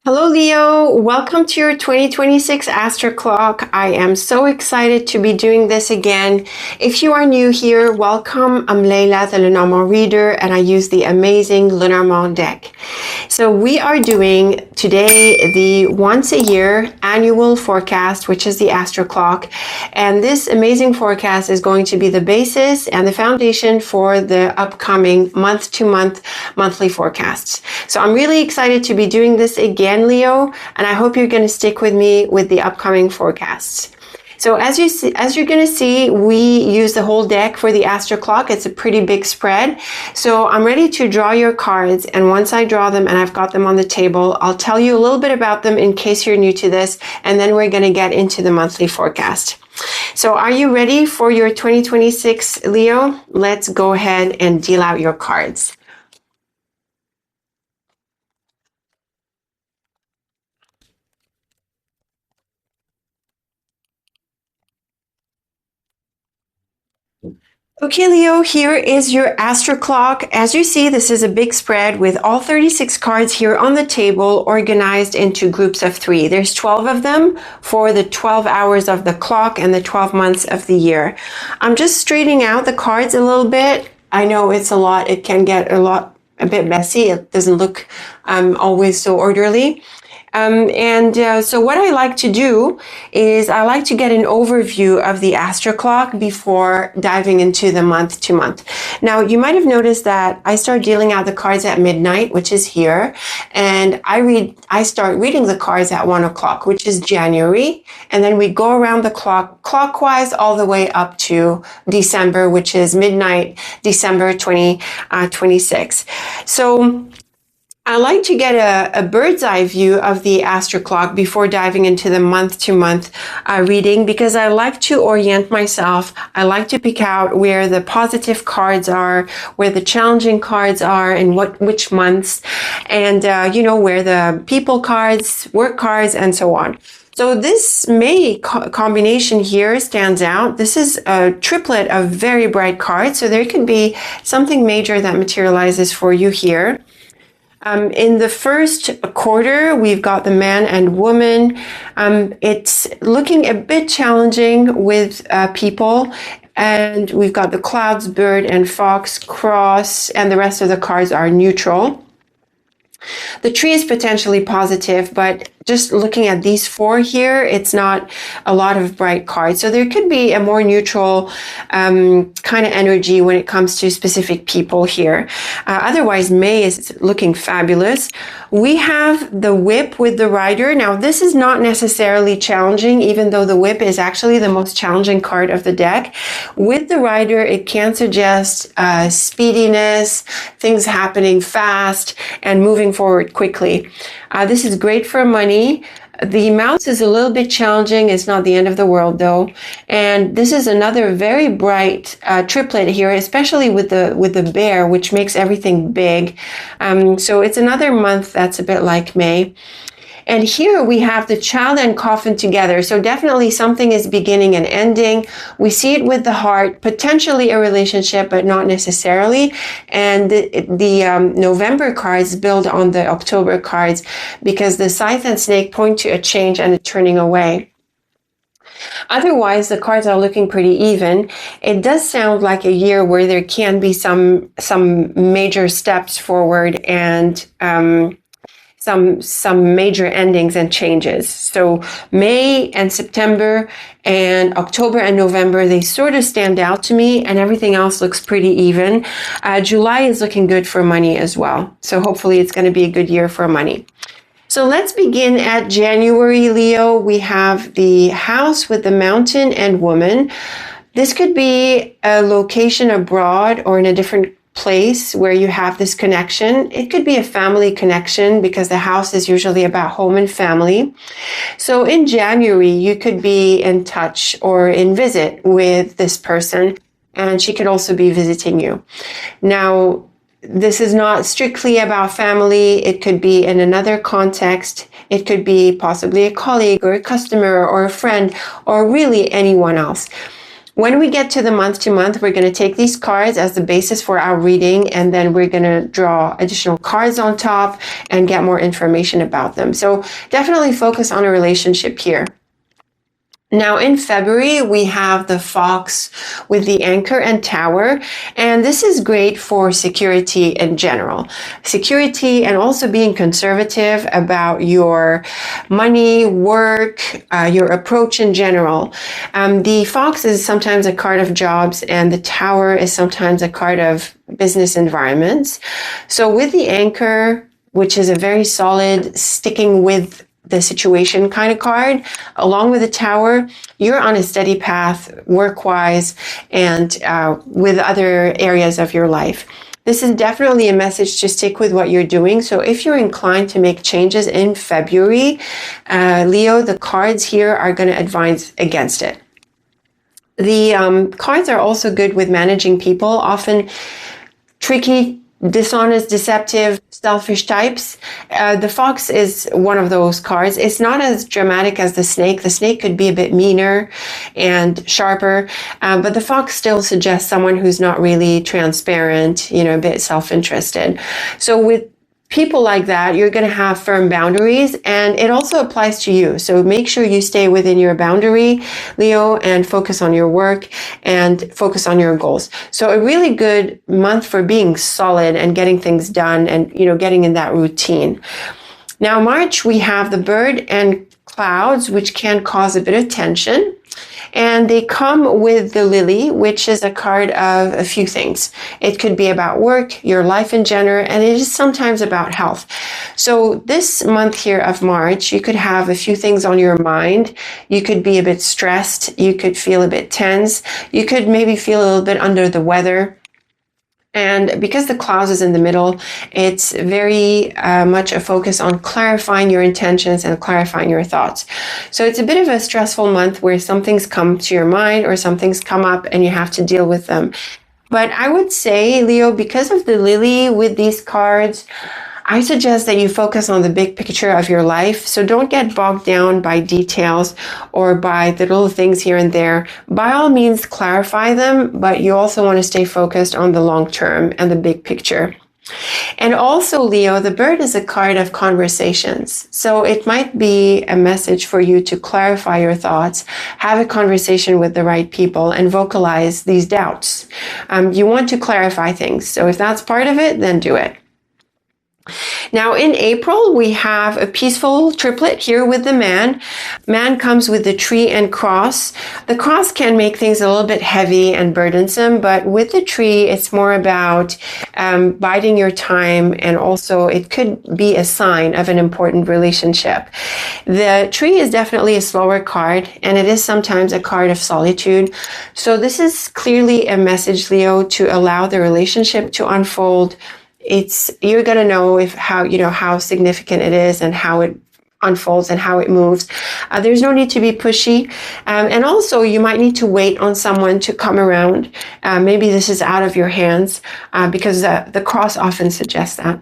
Hello, Leo. Welcome to your 2026 Astroclock. I am so excited to be doing this again. If you are new here, welcome. I'm Leila, the Lenormand Reader, and I use the amazing Lenormand deck. So we are doing today the once a year annual forecast, which is the Astroclock. And this amazing forecast is going to be the basis and the foundation for the upcoming month-to-month monthly forecasts. So I'm really excited to be doing this again, Leo, and I hope you're going to stick with me with the upcoming forecasts. So as you're going to see, we use the whole deck for the Astroclock. It's a pretty big spread. So I'm ready to draw your cards, and once I draw them and I've got them on the table, I'll tell you a little bit about them in case you're new to this, and then we're going to get into the monthly forecast. So are you ready for your 2026, Leo? Let's go ahead and deal out your cards. Okay, Leo, here is your Astroclock. As you see, this is a big spread with all 36 cards here on the table organized into groups of 3. There's 12 of them for the 12 hours of the clock and the 12 months of the year. I'm just straightening out the cards a little bit. I know it's a lot. It can get a bit messy. It doesn't look always so orderly. So what I like to do is I like to get an overview of the Astroclock before diving into the month to month. Now, you might have noticed that I start dealing out the cards at midnight, which is here, and I start reading the cards at 1 o'clock, which is January, and then we go around the clock clockwise all the way up to December, which is midnight, December 2026. So I like to get a bird's eye view of the Astroclock before diving into the month-to-month reading, because I like to orient myself. I like to pick out where the positive cards are, where the challenging cards are, and which months, and where the people cards, work cards, and so on. So this May combination here stands out. This is a triplet of very bright cards, so there could be something major that materializes for you here. In the first quarter, we've got the man and woman. It's looking a bit challenging with people. And we've got the clouds, bird, and fox, cross, and the rest of the cards are neutral. The tree is potentially positive, but just looking at these 4 here, it's not a lot of bright cards. So there could be a more neutral kind of energy when it comes to specific people here. Otherwise, May is looking fabulous. We have the whip with the rider. Now, this is not necessarily challenging, even though the whip is actually the most challenging card of the deck. With the rider, it can suggest speediness, things happening fast, and moving forward quickly. This is great for money. The mouse is a little bit challenging. It's not the end of the world, though. And this is another very bright triplet here, especially with the bear, which makes everything big. So it's another month that's a bit like May. And here we have the child and coffin together. So definitely something is beginning and ending. We see it with the heart, potentially a relationship, but not necessarily. And the November cards build on the October cards because the scythe and snake point to a change and a turning away. Otherwise, the cards are looking pretty even. It does sound like a year where there can be some major steps forward and some major endings and changes. So May and September and October and November, they sort of stand out to me, and everything else looks pretty even. July is looking good for money as well. So hopefully it's going to be a good year for money. So let's begin at January, Leo. We have the house with the mountain and woman. This could be a location abroad or in a different place where you have this connection. It could be a family connection because the house is usually about home and family. So in January, you could be in touch or in visit with this person, and she could also be visiting you. Now, this is not strictly about family. It could be in another context. It could be possibly a colleague or a customer or a friend or really anyone else. When we get to the month, we're going to take these cards as the basis for our reading, and then we're going to draw additional cards on top and get more information about them. So definitely focus on a relationship here. Now in February, we have the Fox with the Anchor and Tower, and this is great for security in general. Security and also being conservative about your money, work, your approach in general. The Fox is sometimes a card of jobs, and the Tower is sometimes a card of business environments. So with the Anchor, which is a very solid, sticking with the situation kind of card, along with the Tower, you're on a steady path work-wise and with other areas of your life. This is definitely a message to stick with what you're doing. So if you're inclined to make changes in February, Leo, the cards here are going to advise against it. The cards are also good with managing people, often tricky, dishonest, deceptive, selfish types. The Fox is one of those cards. It's not as dramatic as the Snake. The Snake could be a bit meaner and sharper, but the Fox still suggests someone who's not really transparent, a bit self-interested. So with people like that, you're going to have firm boundaries, and it also applies to you. So make sure you stay within your boundary, Leo, and focus on your work and focus on your goals. So a really good month for being solid and getting things done and, getting in that routine. Now, March, we have the Bird and Clouds, which can cause a bit of tension. And they come with the Lily, which is a card of a few things. It could be about work, your life in general, and it is sometimes about health. So this month here of March, you could have a few things on your mind. You could be a bit stressed. You could feel a bit tense. You could maybe feel a little bit under the weather. And because the clouds is in the middle, it's very much a focus on clarifying your intentions and clarifying your thoughts. So it's a bit of a stressful month where some things come to your mind or some things come up and you have to deal with them. But I would say, Leo, because of the Lily with these cards, I suggest that you focus on the big picture of your life. So don't get bogged down by details or by the little things here and there. By all means, clarify them, but you also want to stay focused on the long term and the big picture. And also, Leo, the Bird is a card of conversations. So it might be a message for you to clarify your thoughts, have a conversation with the right people, and vocalize these doubts. You want to clarify things. So if that's part of it, then do it. Now in April, we have a peaceful triplet here with the Man. Man comes with the Tree and Cross. The Cross can make things a little bit heavy and burdensome, but with the Tree, it's more about biding your time, and also it could be a sign of an important relationship. The Tree is definitely a slower card, and it is sometimes a card of solitude. So this is clearly a message, Leo, to allow the relationship to unfold. You're going to know how significant it is and how it unfolds and how it moves. There's no need to be pushy. And also you might need to wait on someone to come around. Maybe this is out of your hands because the Cross often suggests that.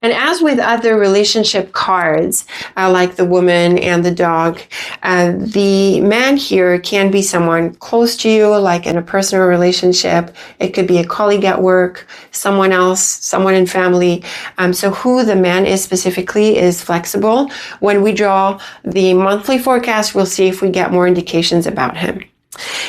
And as with other relationship cards, like the Woman and the Dog, the Man here can be someone close to you, like in a personal relationship. It could be a colleague at work, someone else, someone in family. So who the Man is specifically is flexible. When we draw the monthly forecast, we'll see if we get more indications about him.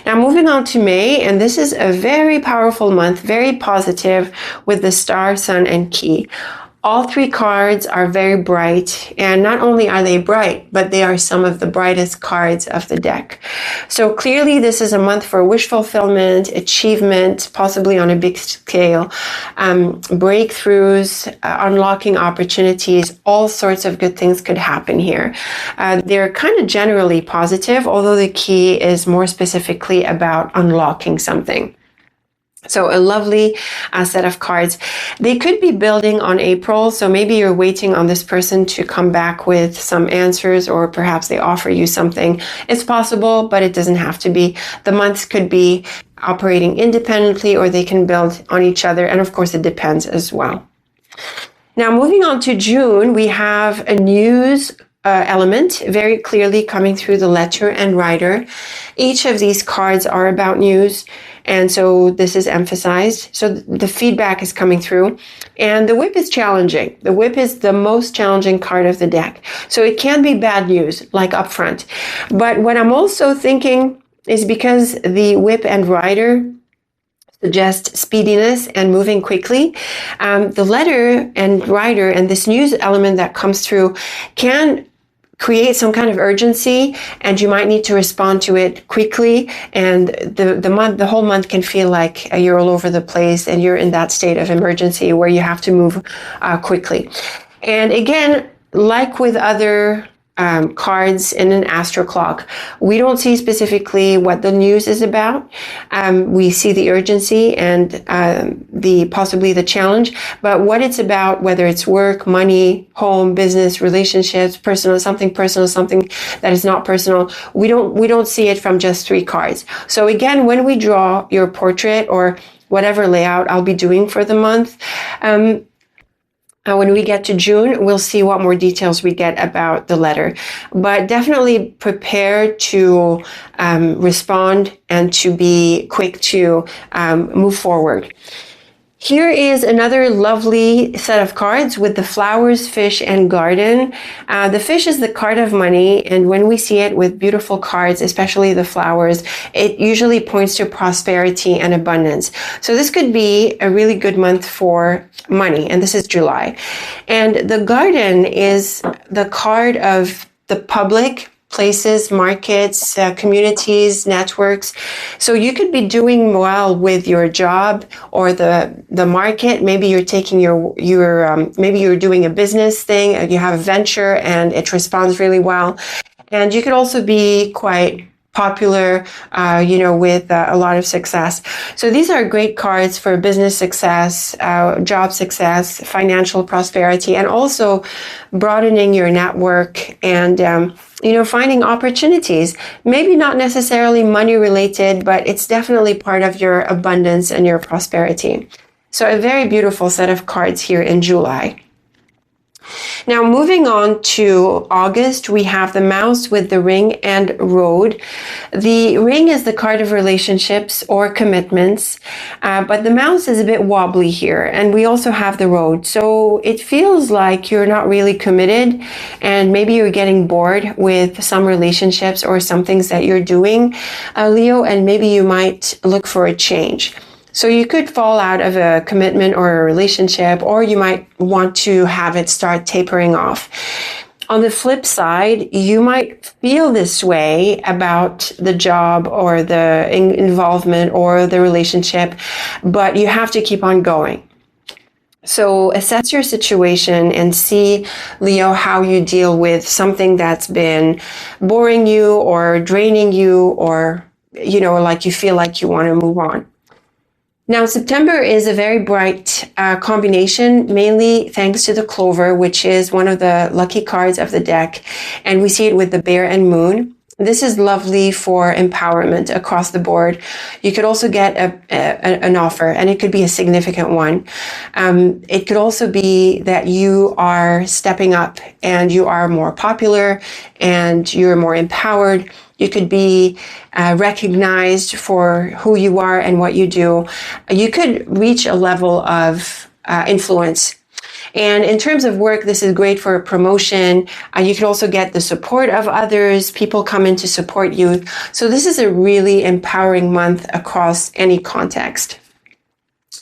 Now moving on to May, and this is a very powerful month, very positive with the Star, Sun, and Key. All three cards are very bright, and not only are they bright, but they are some of the brightest cards of the deck. So clearly this is a month for wish fulfillment, achievement, possibly on a big scale, breakthroughs, unlocking opportunities. All sorts of good things could happen here. They're kind of generally positive, although the key is more specifically about unlocking something. So a lovely set of cards. They could be building on April, so maybe you're waiting on this person to come back with some answers, or perhaps they offer you something. It's possible, but it doesn't have to be. The months could be operating independently, or they can build on each other, and of course it depends as well. Now moving on to June, we have a news element very clearly coming through the letter and rider. Each of these cards are about news, and so this is emphasized. So the feedback is coming through, and the whip is challenging. The whip is the most challenging card of the deck. So it can be bad news, like up front. But what I'm also thinking is because the whip and rider suggest speediness and moving quickly, the letter and rider and this news element that comes through can create some kind of urgency, and you might need to respond to it quickly, and the whole month can feel like you're all over the place and you're in that state of emergency where you have to move quickly. And again, like with other cards in an Astroclock, we don't see specifically what the news is about. We see the urgency and possibly the challenge, but what it's about, whether it's work, money, home, business, relationships, something that is not personal, we don't see it from just 3 cards. So again, when we draw your portrait or whatever layout I'll be doing for the month, when we get to June, we'll see what more details we get about the letter. But definitely prepare to respond and to be quick to move forward. Here is another lovely set of cards with the flowers, fish, and garden. The fish is the card of money, and when we see it with beautiful cards, especially the flowers, it usually points to prosperity and abundance. So this could be a really good month for money, and this is July. And the garden is the card of the public, places, markets, communities, networks. So you could be doing well with your job or the market. Maybe you're taking maybe you're doing a business thing, you have a venture and it responds really well. And you could also be quite popular, with a lot of success. So these are great cards for business success, job success, financial prosperity, and also broadening your network and, finding opportunities. Maybe not necessarily money related, but it's definitely part of your abundance and your prosperity. So a very beautiful set of cards here in July. Now, moving on to August, we have the mouse with the ring and road. The ring is the card of relationships or commitments, but the mouse is a bit wobbly here, and we also have the road. So it feels like you're not really committed, and maybe you're getting bored with some relationships or some things that you're doing, Leo, and maybe you might look for a change. So you could fall out of a commitment or a relationship, or you might want to have it start tapering off. On the flip side, you might feel this way about the job or the involvement or the relationship, but you have to keep on going. So assess your situation and see, Leo, how you deal with something that's been boring you or draining you, or, like you feel like you want to move on. Now, September is a very bright combination, mainly thanks to the clover, which is one of the lucky cards of the deck. And we see it with the bear and moon. This is lovely for empowerment across the board. You could also get an offer, and it could be a significant one. It could also be that you are stepping up and you are more popular and you're more empowered. You could be recognized for who you are and what you do. You could reach a level of influence. And in terms of work, this is great for a promotion. You could also get the support of others. People come in to support you. So this is a really empowering month across any context.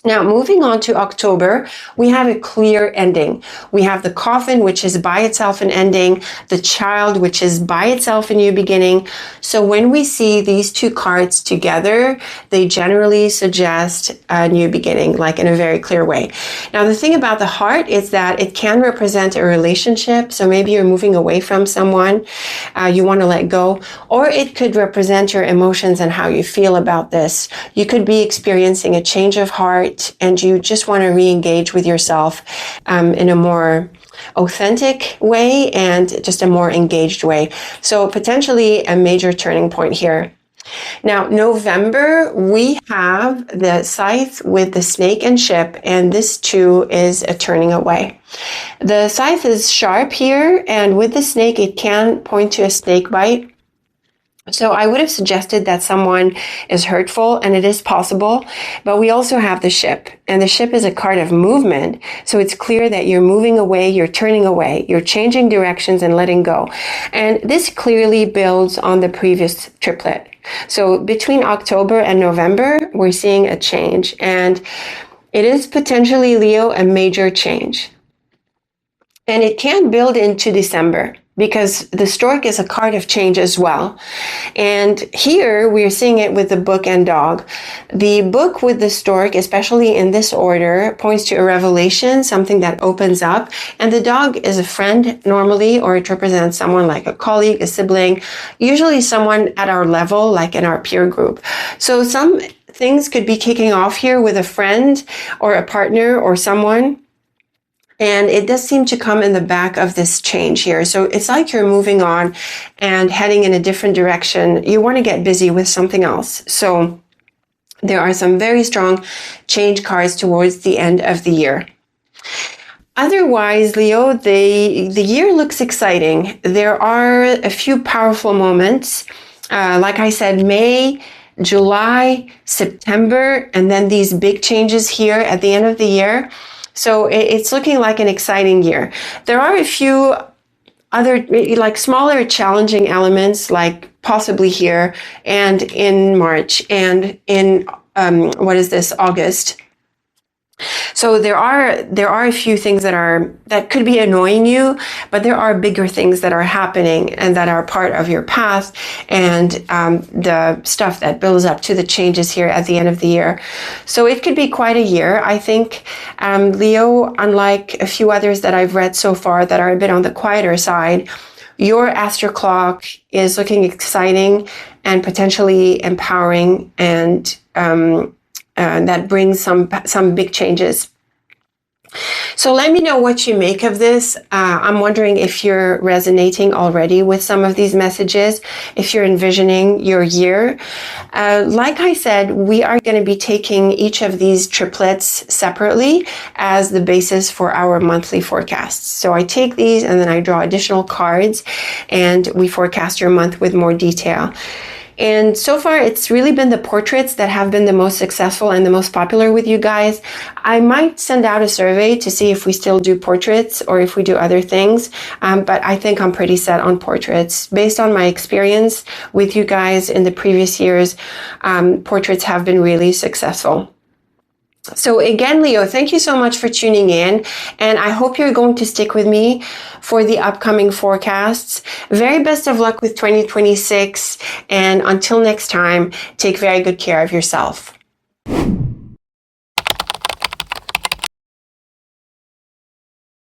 Now, moving on to October, we have a clear ending. We have the coffin, which is by itself an ending, the child, which is by itself a new beginning. So when we see these two cards together, they generally suggest a new beginning, like in a very clear way. Now, the thing about the heart is that it can represent a relationship. So maybe you're moving away from someone, you want to let go, or it could represent your emotions and how you feel about this. You could be experiencing a change of heart, and you just want to re-engage with yourself in a more authentic way and just a more engaged way. So potentially a major turning point here. Now, November, we have the scythe with the snake and ship, and this too is a turning away. The scythe is sharp here, and with the snake, it can point to a snake bite. So I would have suggested that someone is hurtful, and it is possible, but we also have the ship, and the ship is a card of movement. So it's clear that you're moving away, you're turning away, you're changing directions and letting go. And this clearly builds on the previous triplet. So between October and November, we're seeing a change, and it is potentially, Leo, a major change. And it can build into December, because the stork is a card of change as well. And here we're seeing it with the book and dog. The book with the stork, especially in this order, points to a revelation, something that opens up. And the dog is a friend normally, or it represents someone like a colleague, a sibling, usually someone at our level, like in our peer group. So some things could be kicking off here with a friend or a partner or someone. And it does seem to come in the back of this change here. So it's like you're moving on and heading in a different direction. You want to get busy with something else. So there are some very strong change cards towards the end of the year. Otherwise, Leo, the year looks exciting. There are a few powerful moments. Like I said, May, July, September, and then these big changes here at the end of the year. So it's looking like an exciting year. There are a few other, like smaller challenging elements, like possibly here and in March and in, August. So there are a few things that could be annoying you, but there are bigger things that are happening and that are part of your path and the stuff that builds up to the changes here at the end of the year. So it could be quite a year. I think, Leo, unlike a few others that I've read so far that are a bit on the quieter side, your Astroclock is looking exciting and potentially empowering, and that brings some big changes. So let me know what you make of this. I'm wondering if you're resonating already with some of these messages, if you're envisioning your year. Like I said, we are going to be taking each of these triplets separately as the basis for our monthly forecasts. So I take these and then I draw additional cards and we forecast your month with more detail. And so far, it's really been the portraits that have been the most successful and the most popular with you guys. I might send out a survey to see if we still do portraits or if we do other things. But I think I'm pretty set on portraits. Based on my experience with you guys in the previous years, portraits have been really successful. So again, Leo, thank you so much for tuning in, and I hope you're going to stick with me for the upcoming forecasts. Very best of luck with 2026, and until next time, take very good care of yourself.